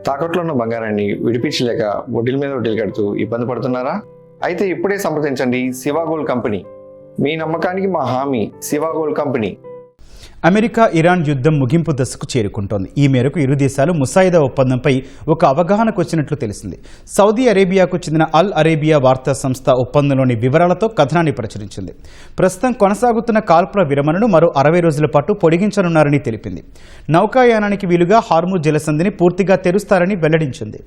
తాకట్లో ఉన్న బంగారాన్ని విడిపించలేక వడ్డీల మీద వడ్డీలు కడుతూ ఇబ్బంది పడుతున్నారా? అయితే ఇప్పుడే సంప్రదించండి శివ గోల్డ్ కంపెనీ. మీ నమ్మకానికి మా హామీ Shiva gold company. America Iran యుద్ధం ముగింపు దశకు చేరుకుంటోంది. ఈ మేరకు ఇరు దేశాలు ముసాయిదా ఒప్పందంపై ఒక అవగాహనకు వచ్చినట్లు తెలిసింది. సౌదీ అరేబియాకు చెందిన అల్ అరేబియా వార్తా సంస్థ ఒప్పందంలోని వివరాలతో కథనాన్ని ప్రచురించింది. ప్రస్తుతం కొనసాగుతున్న కాల్పుల విరమణను మరో 60 రోజుల పాటు పొడిగించనున్నారని తెలిపింది. నౌకాయానానికి వీలుగా హార్ముజ్ జలసంధిని పూర్తిగా తెరుస్తారని వెల్లడించింది.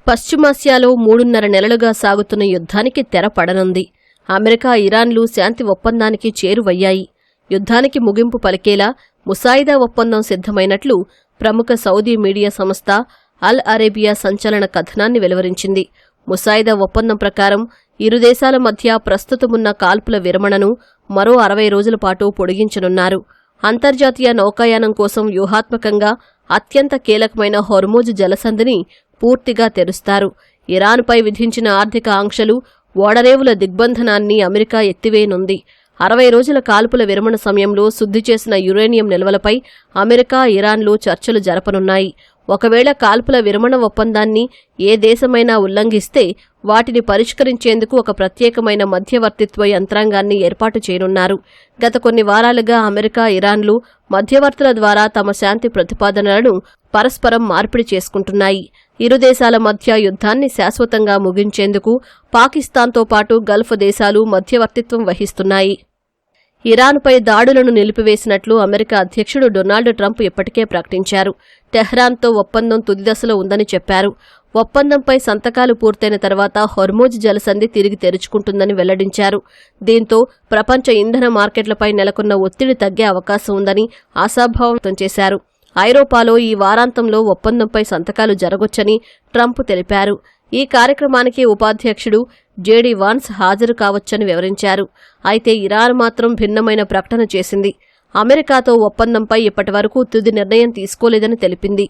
పశ్చిమాసియాలో 3.5 నెలలుగా సాగుతున్న యుద్ధానికి తెర పడనుంది. అమెరికా ఇరాన్లు శాంతి ఒప్పందానికి చేరువయ్యాయి. యుద్ధానికి ముగింపు పలికేలా ముసాయిదా ఒప్పందం సిద్ధమైనట్లు ప్రముఖ సౌదీ మీడియా సంస్థ అల్ అరేబియా సంచలన కథనాన్ని వెలువరించింది. ముసాయిదా ఒప్పందం ప్రకారం ఇరు దేశాల మధ్య ప్రస్తుతమున్న కాల్పుల విరమణను మరో 60 రోజుల పాటు పొడిగించనున్నారు. అంతర్జాతీయ నౌకాయానం కోసం వ్యూహాత్మకంగా అత్యంత కీలకమైన హోర్ముజ్ జలసంధిని పూర్తిగా తెరుస్తారు. ఇరాన్పై విధించిన ఆర్థిక ఆంక్షలు, ఓడరేవుల దిగ్బంధనాన్ని అమెరికా ఎత్తివేయనుంది. 60 రోజుల కాల్పుల విరమణ సమయంలో శుద్ధి చేసిన యురేనియం నిల్వలపై అమెరికా, ఇరాన్లు చర్చలు జరపనున్నాయి. ఒకవేళ కాల్పుల విరమణ ఒప్పందాన్ని ఏ దేశమైనా ఉల్లంఘిస్తే వాటిని పరిష్కరించేందుకు ఒక ప్రత్యేకమైన మధ్యవర్తిత్వ యంత్రాంగాన్ని ఏర్పాటు చేయనున్నారు. గత కొన్ని వారాలుగా అమెరికా, ఇరాన్లు మధ్యవర్తుల ద్వారా తమ శాంతి ప్రతిపాదనలను పరస్పరం మార్పిడి చేసుకుంటున్నాయి. ఇరు దేశాల మధ్య యుద్ధాన్ని శాశ్వతంగా ముగించేందుకు పాకిస్తాన్తో పాటు గల్ఫ్ దేశాలు మధ్యవర్తిత్వం వహిస్తున్నాయి. ఇరాన్పై దాడులను నిలిపివేసినట్లు అమెరికా అధ్యక్షుడు డొనాల్డ్ ట్రంప్ ఇప్పటికే ప్రకటించారు. టెహ్రాన్తో ఒప్పందం తుది దశలో ఉందని చెప్పారు. ఒప్పందంపై సంతకాలు పూర్తయిన తర్వాత హోర్ముజ్ జలసంధి తిరిగి తెరుచుకుంటుందని వెల్లడించారు. దీంతో ప్రపంచ ఇంధన మార్కెట్లపై నెలకొన్న ఒత్తిడి తగ్గే అవకాశం ఉందని ఆశాభావం వ్యక్తం చేశారు. ఐరోపాలో ఈ వారాంతంలో ఒప్పందంపై సంతకాలు జరగొచ్చని ట్రంప్ తెలిపారు. ఈ కార్యక్రమానికి ఉపాధ్యక్షుడు జేడీ వాన్స్ హాజరు కావచ్చని వివరించారు. అయితే ఇరాన్ మాత్రం భిన్నమైన ప్రకటన చేసింది. అమెరికాతో ఒప్పందంపై ఇప్పటివరకు తుది నిర్ణయం తీసుకోలేదని తెలిపింది.